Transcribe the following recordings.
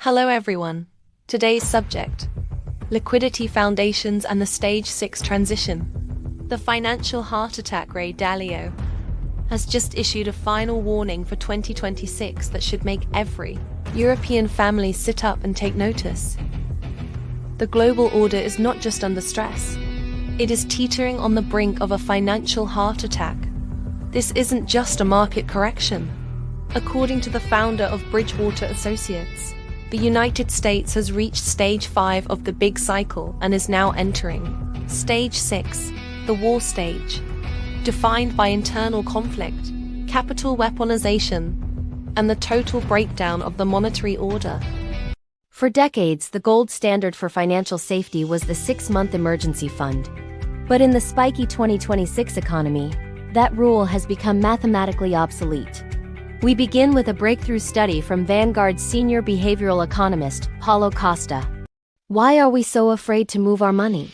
Hello everyone. Today's subject: liquidity foundations and the Stage 6 transition. The financial heart attack ray Dalio has just issued a final warning for 2026 that should make every European family sit up and take notice. The global order is not just under stress. It is teetering on the brink of a financial heart attack. This isn't just a market correction. According to the founder of Bridgewater Associates, the United States has reached Stage 5 of the big cycle and is now entering Stage 6, the war stage, defined by internal conflict, capital weaponization, and the total breakdown of the monetary order. For decades, the gold standard for financial safety was the 6-month emergency fund. But in the spiky 2026 economy, that rule has become mathematically obsolete. We begin with a breakthrough study from Vanguard's senior behavioral economist, Paulo Costa. Why are we so afraid to move our money?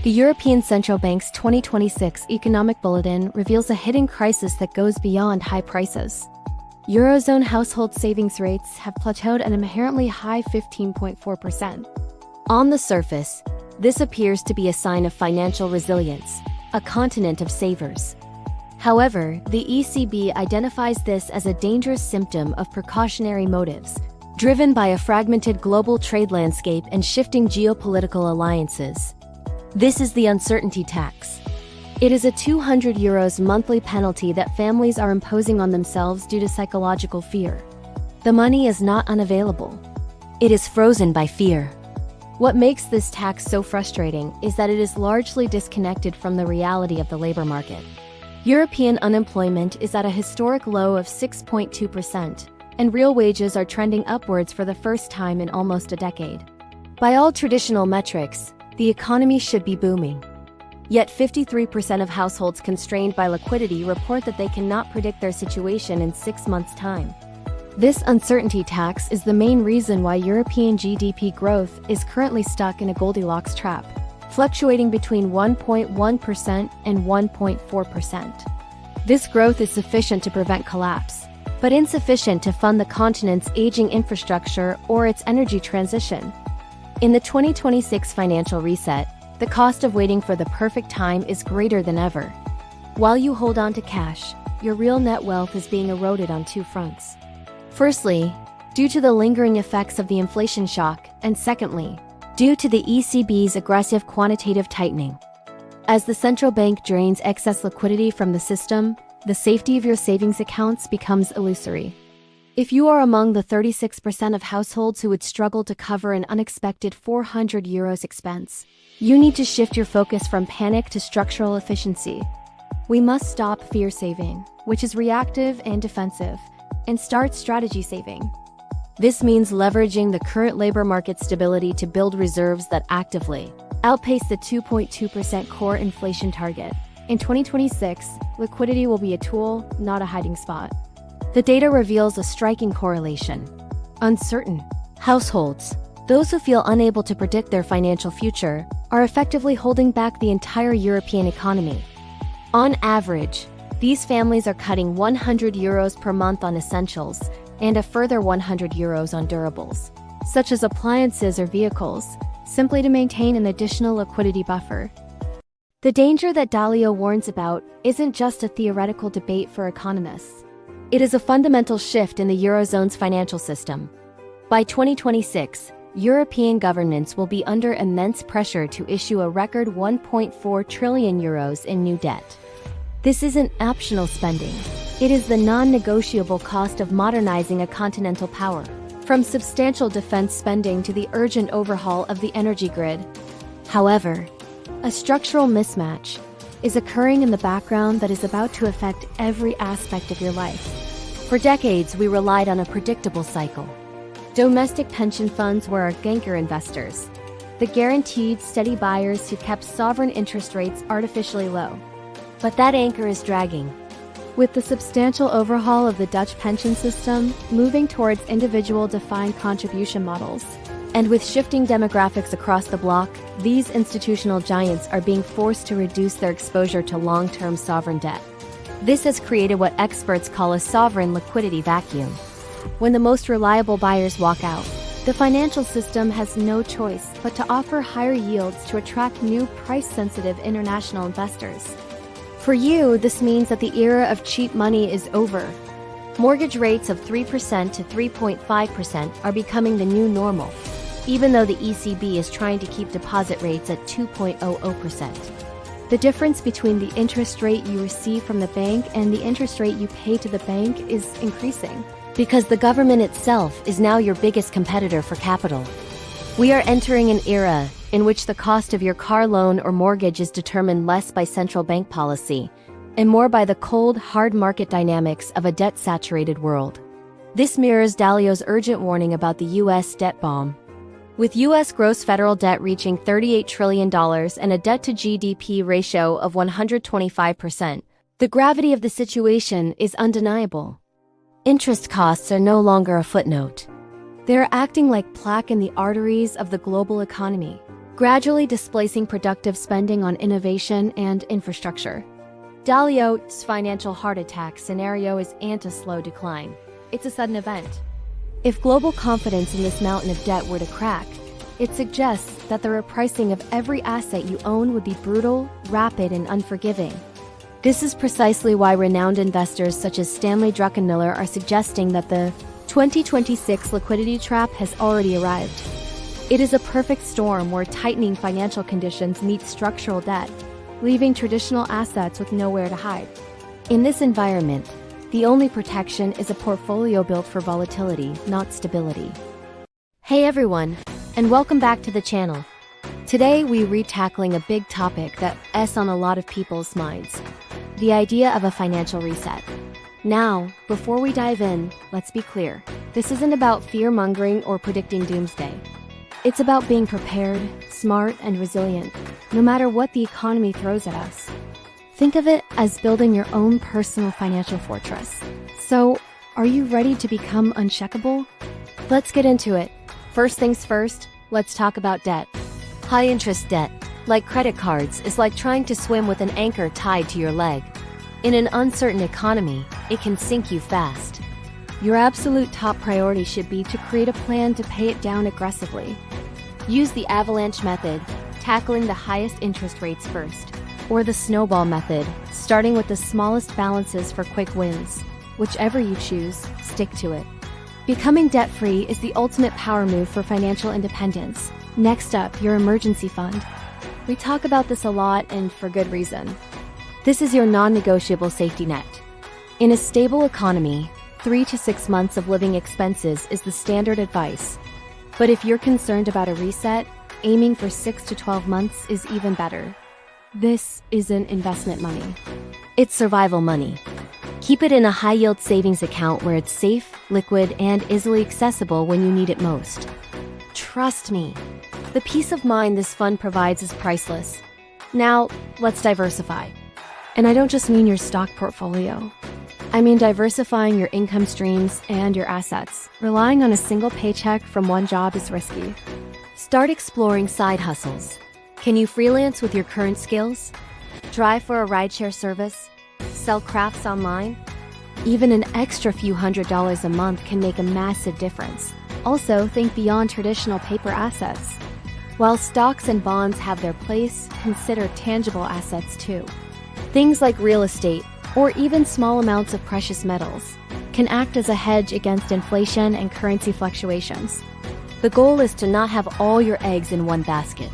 The European Central Bank's 2026 Economic Bulletin reveals a hidden crisis that goes beyond high prices. Eurozone household savings rates have plateaued at an inherently high 15.4%. On the surface, this appears to be a sign of financial resilience, a continent of savers. However, the ECB identifies this as a dangerous symptom of precautionary motives, driven by a fragmented global trade landscape and shifting geopolitical alliances. This is the uncertainty tax. It is a €200 monthly penalty that families are imposing on themselves due to psychological fear. The money is not unavailable. It is frozen by fear. What makes this tax so frustrating is that it is largely disconnected from the reality of the labor market. European unemployment is at a historic low of 6.2%, and real wages are trending upwards for the first time in almost a decade. By all traditional metrics, the economy should be booming. Yet 53% of households constrained by liquidity report that they cannot predict their situation in 6 months' time. This uncertainty tax is the main reason why European GDP growth is currently stuck in a Goldilocks trap, fluctuating between 1.1% and 1.4%. This growth is sufficient to prevent collapse, but insufficient to fund the continent's aging infrastructure or its energy transition. In the 2026 financial reset, the cost of waiting for the perfect time is greater than ever. While you hold on to cash, your real net wealth is being eroded on two fronts. Firstly, due to the lingering effects of the inflation shock, and secondly, due to the ECB's aggressive quantitative tightening. As the central bank drains excess liquidity from the system, the safety of your savings accounts becomes illusory. If you are among the 36% of households who would struggle to cover an unexpected €400 expense, you need to shift your focus from panic to structural efficiency. We must stop fear saving, which is reactive and defensive, and start strategy saving. This means leveraging the current labor market stability to build reserves that actively outpace the 2.2% core inflation target. In 2026, liquidity will be a tool, not a hiding spot. The data reveals a striking correlation. Uncertain households, those who feel unable to predict their financial future, are effectively holding back the entire European economy. On average, these families are cutting €100 per month on essentials, and a further €100 on durables, such as appliances or vehicles, simply to maintain an additional liquidity buffer. The danger that Dalio warns about isn't just a theoretical debate for economists. It is a fundamental shift in the Eurozone's financial system. By 2026, European governments will be under immense pressure to issue a record €1.4 trillion in new debt. This isn't optional spending. It is the non-negotiable cost of modernizing a continental power, from substantial defense spending to the urgent overhaul of the energy grid. However, a structural mismatch is occurring in the background that is about to affect every aspect of your life. For decades, we relied on a predictable cycle. Domestic pension funds were our anchor investors, the guaranteed, steady buyers who kept sovereign interest rates artificially low. But that anchor is dragging. With the substantial overhaul of the Dutch pension system moving towards individual defined contribution models, and with shifting demographics across the bloc, these institutional giants are being forced to reduce their exposure to long-term sovereign debt. This has created what experts call a sovereign liquidity vacuum. When the most reliable buyers walk out, The financial system has no choice but to offer higher yields to attract new price-sensitive international investors. For you, this means that the era of cheap money is over. Mortgage rates of 3% to 3.5% are becoming the new normal, even though the ECB is trying to keep deposit rates at 2.00%. The difference between the interest rate you receive from the bank and the interest rate you pay to the bank is increasing, because the government itself is now your biggest competitor for capital. We are entering an era in which the cost of your car loan or mortgage is determined less by central bank policy and more by the cold, hard market dynamics of a debt-saturated world. This mirrors Dalio's urgent warning about the U.S. debt bomb. With U.S. gross federal debt reaching $38 trillion and a debt-to-GDP ratio of 125%, the gravity of the situation is undeniable. Interest costs are no longer a footnote. They are acting like plaque in the arteries of the global economy, gradually displacing productive spending on innovation and infrastructure. Dalio's financial heart attack scenario isn't a slow decline. It's a sudden event. If global confidence in this mountain of debt were to crack, it suggests that the repricing of every asset you own would be brutal, rapid, and unforgiving. This is precisely why renowned investors such as Stanley Druckenmiller are suggesting that the 2026 liquidity trap has already arrived. It is a perfect storm where tightening financial conditions meet structural debt, leaving traditional assets with nowhere to hide. In this environment, the only protection is a portfolio built for volatility, not stability. Hey everyone, and welcome back to the channel. Today we're tackling a big topic that's on a lot of people's minds: the idea of a financial reset. Now, before we dive in, let's be clear. This isn't about fear-mongering or predicting doomsday. It's about being prepared, smart, and resilient, no matter what the economy throws at us. Think of it as building your own personal financial fortress. So, are you ready to become uncheckable? Let's get into it. First things first, let's talk about debt. High-interest debt, like credit cards, is like trying to swim with an anchor tied to your leg. In an uncertain economy, it can sink you fast. Your absolute top priority should be to create a plan to pay it down aggressively. Use the avalanche method, tackling the highest interest rates first, or the snowball method, starting with the smallest balances for quick wins. Whichever you choose, stick to it. Becoming debt-free is the ultimate power move for financial independence. Next up, your emergency fund. We talk about this a lot, and for good reason. This is your non-negotiable safety net. In a stable economy, 3 to 6 months of living expenses is the standard advice. But if you're concerned about a reset, aiming for 6 to 12 months is even better. This isn't investment money. It's survival money. Keep it in a high-yield savings account where it's safe, liquid, and easily accessible when you need it most. Trust me, the peace of mind this fund provides is priceless. Now, let's diversify. And I don't just mean your stock portfolio. I mean diversifying your income streams and your assets. Relying on a single paycheck from one job is risky. Start exploring side hustles. Can you freelance with your current skills? Drive for a rideshare service? Sell crafts online? Even an extra few $100s a month can make a massive difference. Also, think beyond traditional paper assets. While stocks and bonds have their place, consider tangible assets too. Things like real estate, or even small amounts of precious metals, can act as a hedge against inflation and currency fluctuations. The goal is to not have all your eggs in one basket.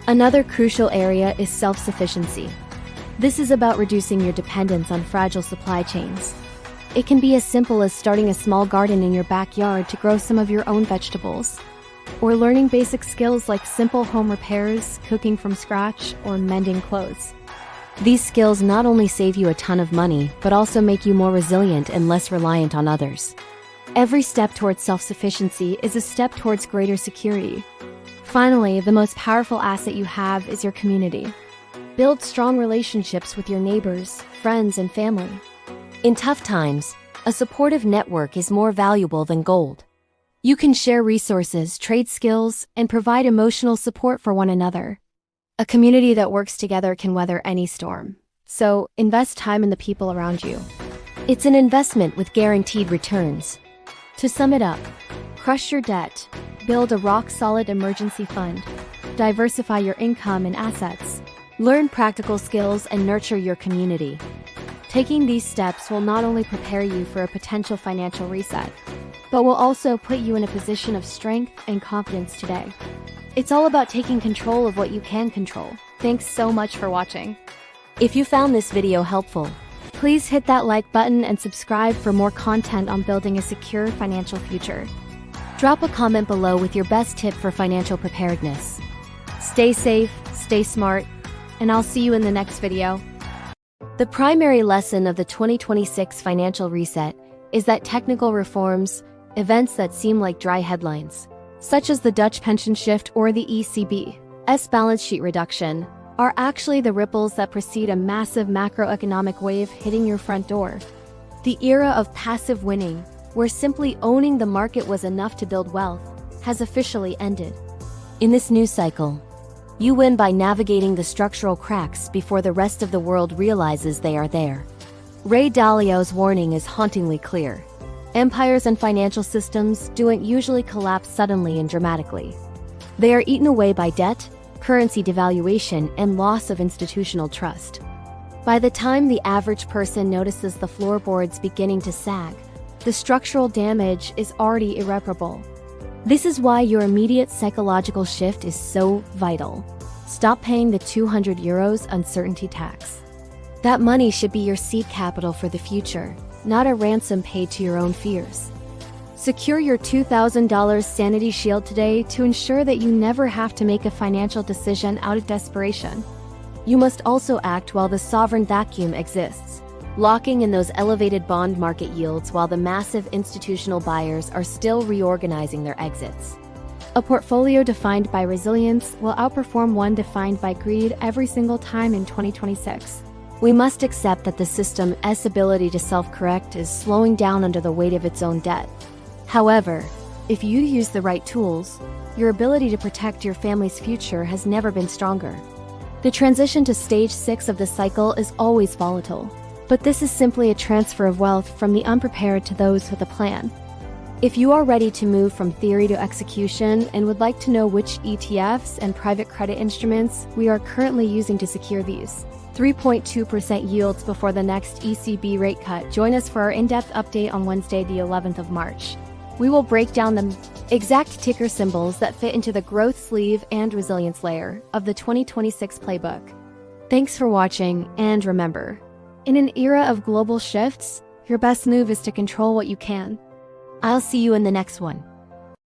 Another crucial area is self-sufficiency. This is about reducing your dependence on fragile supply chains. It can be as simple as starting a small garden in your backyard to grow some of your own vegetables, or learning basic skills like simple home repairs, cooking from scratch, or mending clothes. These skills not only save you a ton of money, but also make you more resilient and less reliant on others. Every step towards self-sufficiency is a step towards greater security. Finally, the most powerful asset you have is your community. Build strong relationships with your neighbors, friends, and family. In tough times, a supportive network is more valuable than gold. You can share resources, trade skills, and provide emotional support for one another. A community that works together can weather any storm. So, invest time in the people around you. It's an investment with guaranteed returns. To sum it up, crush your debt, Build a rock-solid emergency fund. Diversify your income and assets. Learn practical skills and nurture your community. Taking these steps will not only prepare you for a potential financial reset, but will also put you in a position of strength and confidence today. It's all about taking control of what you can control. Thanks so much for watching. If you found this video helpful, Please hit that like button and subscribe for more content on building a secure financial future. drop a comment below with your best tip for financial preparedness. Stay safe, stay smart, and I'll see you in the next video. The primary lesson of the 2026 financial reset is that technical reforms, events that seem like dry headlines, Such as the Dutch pension shift or the ECB's balance sheet reduction, are actually the ripples that precede a massive macroeconomic wave hitting your front door. The era of passive winning, where simply owning the market was enough to build wealth, has officially ended. in this new cycle, you win by navigating the structural cracks before the rest of the world realizes they are there. Ray Dalio's warning is hauntingly clear. Empires and financial systems don't usually collapse suddenly and dramatically. They are eaten away by debt, currency devaluation, and loss of institutional trust. By the time the average person notices the floorboards beginning to sag, the structural damage is already irreparable. This is why your immediate psychological shift is so vital. Stop paying the €200 uncertainty tax. That money should be your seed capital for the future, not a ransom paid to your own fears. Secure your $2,000 sanity shield today to ensure that you never have to make a financial decision out of desperation. You must also act while the sovereign vacuum exists, locking in those elevated bond market yields while the massive institutional buyers are still reorganizing their exits. A portfolio defined by resilience will outperform one defined by greed every single time in 2026. We must accept that the system's ability to self-correct is slowing down under the weight of its own debt. However, If you use the right tools, your ability to protect your family's future has never been stronger. The transition to stage 6 of the cycle is always volatile, but this is simply a transfer of wealth from the unprepared to those with a plan. If you are ready to move from theory to execution and would like to know which ETFs and private credit instruments we are currently using to secure these 3.2% yields before the next ECB rate cut, join us for our in-depth update on Wednesday, the 11th of March. We will break down the exact ticker symbols that fit into the growth sleeve and resilience layer of the 2026 playbook. Thanks for watching, and remember, in an era of global shifts, your best move is to control what you can. I'll see you in the next one.